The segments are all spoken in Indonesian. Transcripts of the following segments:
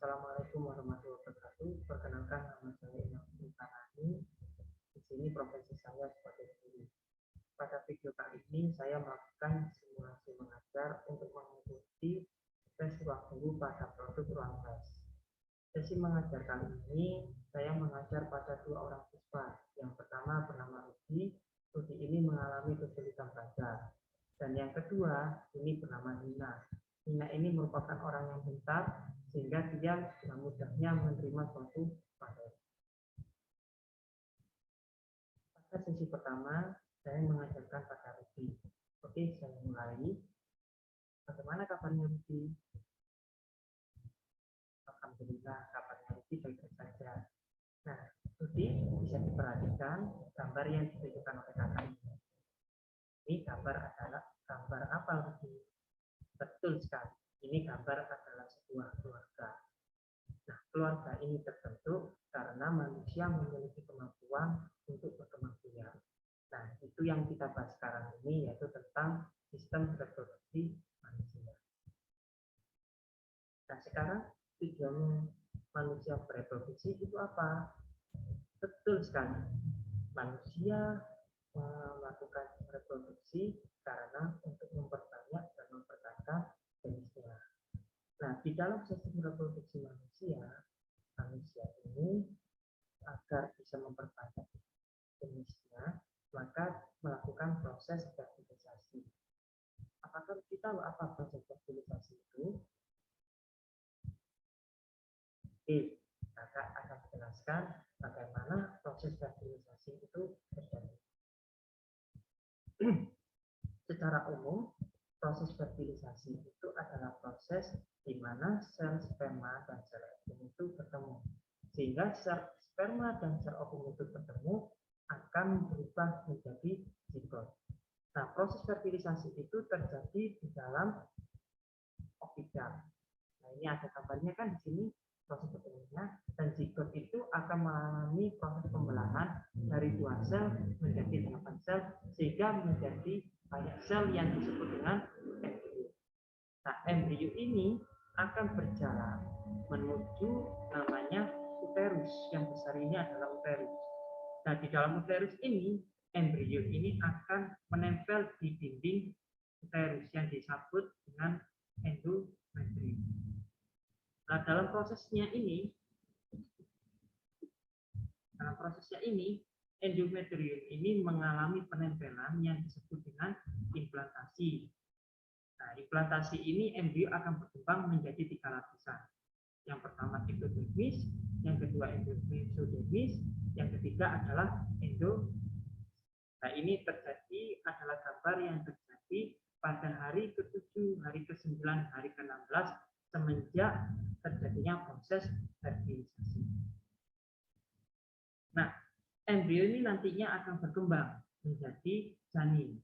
Assalamualaikum warahmatullahi wabarakatuh. Perkenalkan, nama saya Inam Tarani. Di sini profesi saya sebagai guru. Pada video kali ini saya melakukan simulasi mengajar untuk mengikuti tes ruang guru pada produk ruang les. Sesi mengajar kali ini saya mengajar pada dua orang siswa. Yang pertama bernama Rudi. Rudi ini mengalami kesulitan belajar. Dan yang kedua ini bernama Nina. Nina ini merupakan orang yang pintar sehingga dia dengan mudahnya menerima suatu materi. Pada sesi pertama saya mengajarkan pada Rudi. Oke, saya mulai. Bagaimana kabarnya Rudi? Alhamdulillah, kabarnya Rudi baik-baik saja. Nah, Rudi bisa diperhatikan gambar yang ditunjukkan oleh kakak ini. Ini gambar adalah gambar apa, Rudi? Betul sekali. Ini gambar adalah sebuah keluarga. Nah, keluarga ini terbentuk karena manusia memiliki kemampuan untuk berkembang biak. Nah, itu yang kita bahas sekarang ini, yaitu tentang sistem reproduksi manusia. Nah, sekarang tujuan manusia bereproduksi itu apa? Betul sekali. Manusia melakukan reproduksi karena untuk memperbanyak dan mempertahankan jenisnya. Nah, di dalam sistem reproduksi manusia ini agar bisa memperbanyak jenisnya, maka melakukan proses fertilisasi. Apakah kita tahu apa proses fertilisasi itu? Oke, kakak akan menjelaskan bagaimana proses fertilisasi itu terjadi. Secara umum, proses fertilisasi itu adalah proses di mana sel sperma dan sel ovum itu bertemu. Sehingga sel sperma dan sel ovum itu bertemu akan berubah menjadi zigot. Nah, proses fertilisasi itu terjadi di dalam ovida. Nah, ini ada gambarnya kan di sini proses bertemunya, dan zigot itu akan mengalami proses pembelahan dari 2 sel menjadi 8 sel sehingga menjadi banyak sel yang disebut dengan embrio. Nah, embrio ini akan berjalan menuju namanya uterus. Yang besar ini adalah uterus. Nah, di dalam uterus ini, embrio ini akan menempel di dinding uterus yang disebut dengan endometrium. Nah, dalam prosesnya ini, endometrium ini mengalami penempelan yang disebut dengan implantasi. Nah, implantasi ini embrio akan berkembang menjadi 3 lapisan. Yang pertama ektodermis, yang kedua mesodermis, yang ketiga adalah endodermis. Nah, ini terjadi adalah gambar yang terjadi pada hari ke-7, hari ke-9, hari ke-16 semenjak terjadinya proses fertilisasi. Nah, embrio ini nantinya akan berkembang menjadi janin.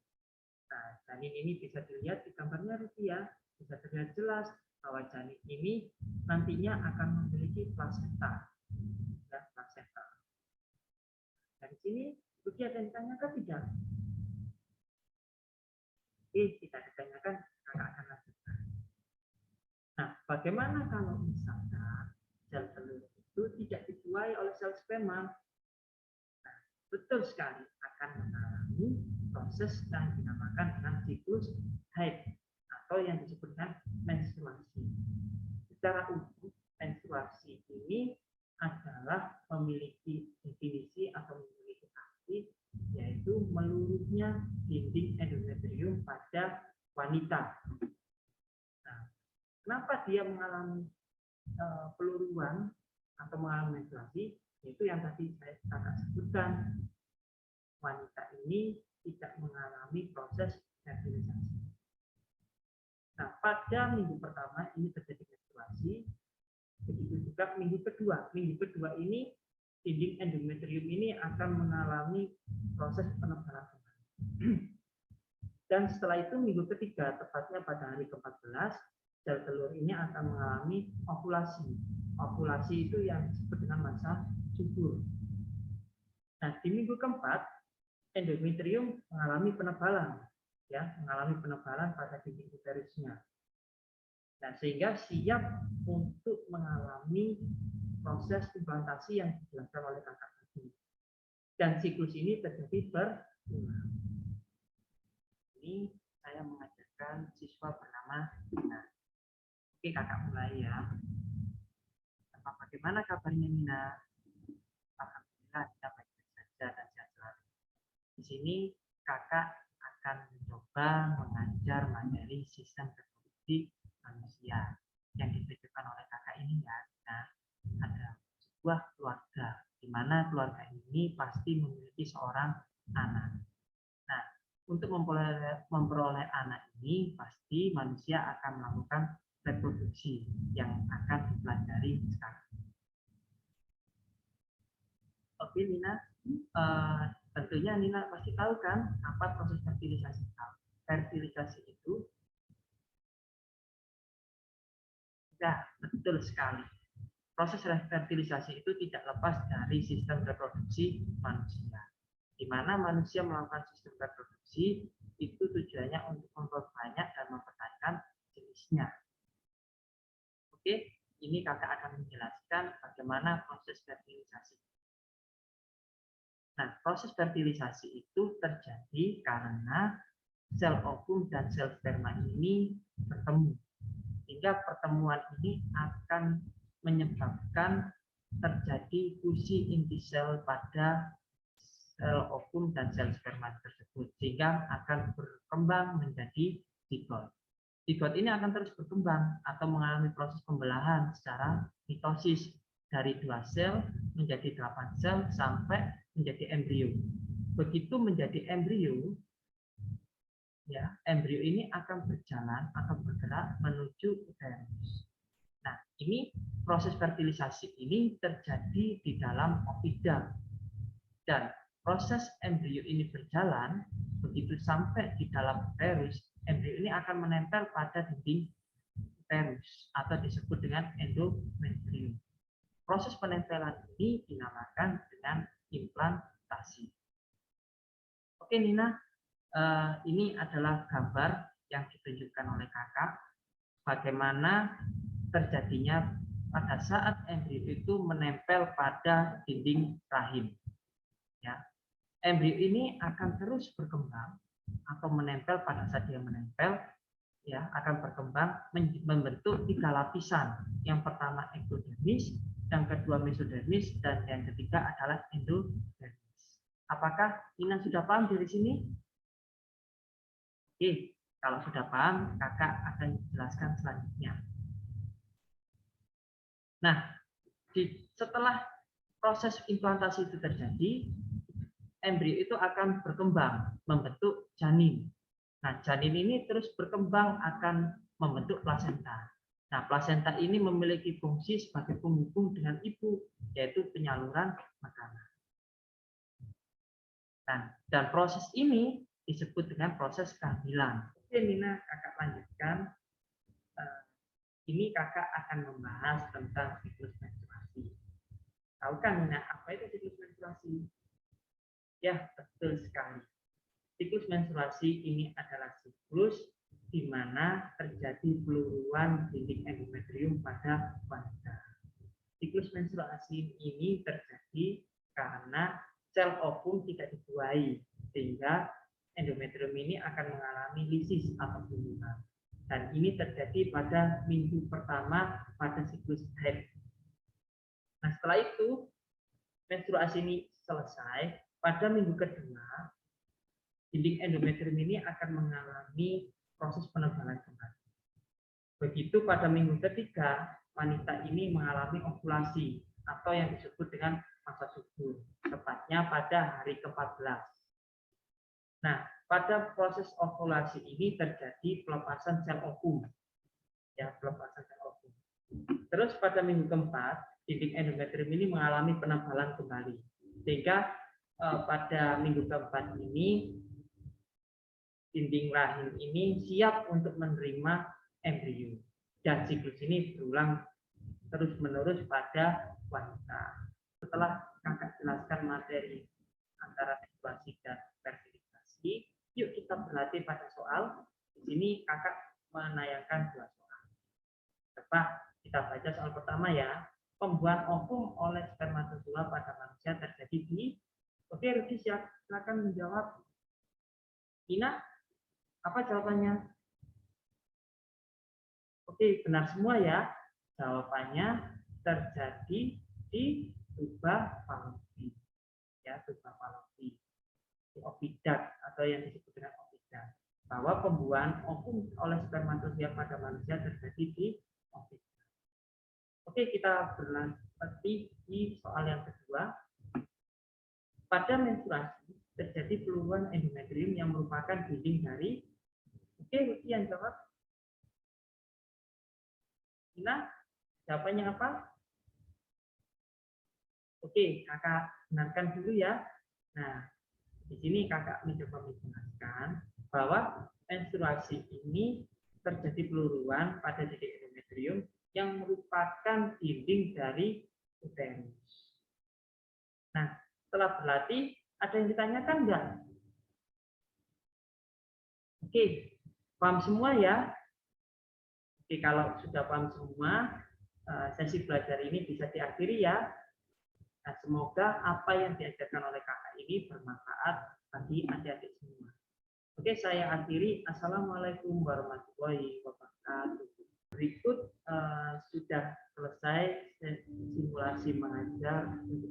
Nah, janin ini bisa dilihat di gambarnya Rupiah, bisa terlihat jelas bahwa janin ini nantinya akan memiliki plasenta. Ya, plasenta. Dari sini Rupiah ada yang ditanyakan tidak? Oke, tidak ditanyakan, kakak akan lanjutkan. Nah, bagaimana kalau misalkan sel telur itu tidak dituai oleh sel sperma? Nah, betul sekali akan mengalami proses yang dinamakan dengan siklus haid atau yang disebut dengan menstruasi. Secara umum, menstruasi ini adalah memiliki definisi atau memiliki arti, yaitu meluruhnya dinding endometrium pada wanita. Nah, kenapa dia mengalami peluruan atau mengalami menstruasi? Yaitu yang tadi saya kakak sebutkan, wanita ini tidak mengalami proses fertilisasi. Nah, pada minggu pertama ini terjadi menstruasi, begitu juga minggu kedua. Minggu kedua ini dinding endometrium ini akan mengalami proses penebalan kembali. Dan setelah itu minggu ketiga, tepatnya pada hari ke-14, sel telur ini akan mengalami ovulasi. Ovulasi itu yang disebut dengan masa subur. Nah, di minggu keempat, endometrium mengalami penebalan, ya, mengalami penebalan pada dinding uterusnya. Nah, sehingga siap untuk mengalami proses implantasi yang dijelaskan oleh kakak tadi. Dan siklus ini terjadi berulang. Ini saya mengajarkan siswa bernama Nina. Oke, kakak mulai ya. Bagaimana kabarnya Nina? Alhamdulillah, kita baik-baik saja dan sehat selalu. Di sini kakak akan mencoba mengajar materi sistem reproduksi manusia yang ditujukan oleh kakak ini ya. Nah, ada sebuah keluarga di mana keluarga ini pasti memiliki seorang anak. Nah, untuk memperoleh anak ini pasti manusia akan melakukan reproduksi yang akan dipelajari sekarang. Oke Nina, tentunya Nina pasti tahu kan apa proses fertilisasi. Fertilisasi itu, ya betul sekali. Proses fertilisasi itu tidak lepas dari sistem reproduksi manusia. Di mana manusia melakukan sistem reproduksi itu tujuannya untuk memperbanyak dan mempertahankan jenisnya. Oke, ini kakak akan menjelaskan bagaimana proses fertilisasi. Nah, proses fertilisasi itu terjadi karena sel ovum dan sel sperma ini bertemu. Hingga pertemuan ini akan menyebabkan terjadi fusi inti sel pada sel ovum dan sel sperma tersebut, sehingga akan berkembang menjadi zigot. Zigot ini akan terus berkembang atau mengalami proses pembelahan secara mitosis dari 2 sel menjadi 8 sel sampai menjadi embrio. Begitu menjadi embrio, ya, embrio ini akan berjalan, akan bergerak menuju uterus. Nah, ini proses fertilisasi ini terjadi di dalam ovida. Dan proses embrio ini berjalan, begitu sampai di dalam uterus, embrio ini akan menempel pada dinding uterus atau disebut dengan endometrium. Proses penempelan ini dinamakan dengan implantasi. Oke Nina, ini adalah gambar yang ditunjukkan oleh kakak bagaimana terjadinya pada saat embrio itu menempel pada dinding rahim. Ya, embrio ini akan terus berkembang atau menempel pada saat dia menempel, ya akan berkembang membentuk 3 lapisan. Yang pertama ektodermis, yang kedua mesodermis, dan yang ketiga adalah endodermis. Apakah Nina sudah paham dari sini? Oke, kalau sudah paham, kakak akan jelaskan selanjutnya. Nah, setelah proses implantasi itu terjadi, embrio itu akan berkembang membentuk janin. Nah, janin ini terus berkembang akan membentuk plasenta. Nah, plasenta ini memiliki fungsi sebagai penghubung dengan ibu, yaitu penyaluran makanan. Dan proses ini disebut dengan proses kehamilan. Oke, Nina, kakak lanjutkan. Ini kakak akan membahas tentang siklus menstruasi. Tahu kan, Nina, apa itu siklus menstruasi? Ya, betul sekali. Siklus menstruasi ini adalah siklus di mana terjadi peluruan dinding endometrium pada wanita. Siklus menstruasi ini terjadi karena sel ovum tidak dibuahi, sehingga endometrium ini akan mengalami lisis atau pembunuhan. Dan ini terjadi pada minggu pertama pada siklus haid. Nah, setelah itu menstruasi ini selesai, pada minggu kedua dinding endometrium ini akan mengalami proses penebalan kembali. Begitu pada minggu ketiga, wanita ini mengalami ovulasi atau yang disebut dengan masa subur, tepatnya pada hari ke-14. Nah, pada proses ovulasi ini terjadi pelepasan sel ovum. Ya, pelepasan sel ovum. Terus pada minggu keempat, dinding endometrium ini mengalami penebalan kembali. Sehingga pada minggu keempat ini dinding rahim ini siap untuk menerima embrio, dan siklus ini berulang terus-menerus pada wanita. Setelah kakak jelaskan materi antara menstruasi dan fertilisasi, yuk kita berlatih pada soal. Di sini kakak menayangkan 2 soal. Coba kita baca soal pertama ya. Pembuahan ovum oleh spermatozoa pada manusia terjadi di. Oke, Rudi silakan menjawab. Ina, apa jawabannya? Oke, benar semua ya. Jawabannya terjadi di tuba Fallopi. Ya, tuba Fallopi. Di ovidat atau yang disebut dengan ovidat. Bahwa pembuahan ovum oleh spermatozoa pada manusia terjadi di ovidat. Oke, kita berlanjut di soal yang kedua. Pada menstruasi terjadi peluruhan endometrium yang merupakan dinding dari. Oke, Ruti yang jawab. Ina, jawabannya apa? Oke, kakak benarkan dulu ya. Nah, di sini kakak mencoba menjelaskan bahwa menstruasi ini terjadi peluruhan pada titik endometrium yang merupakan dinding dari uterus. Nah, setelah berlatih, ada yang ditanyakan enggak? Oke, paham semua ya? Oke, kalau sudah paham semua, sesi belajar ini bisa diakhiri ya. Nah, semoga apa yang diajarkan oleh kakak ini bermanfaat bagi adik-adik semua. Oke, saya akhiri. Assalamualaikum warahmatullahi wabarakatuh. Berikut sudah selesai simulasi mengajar untuk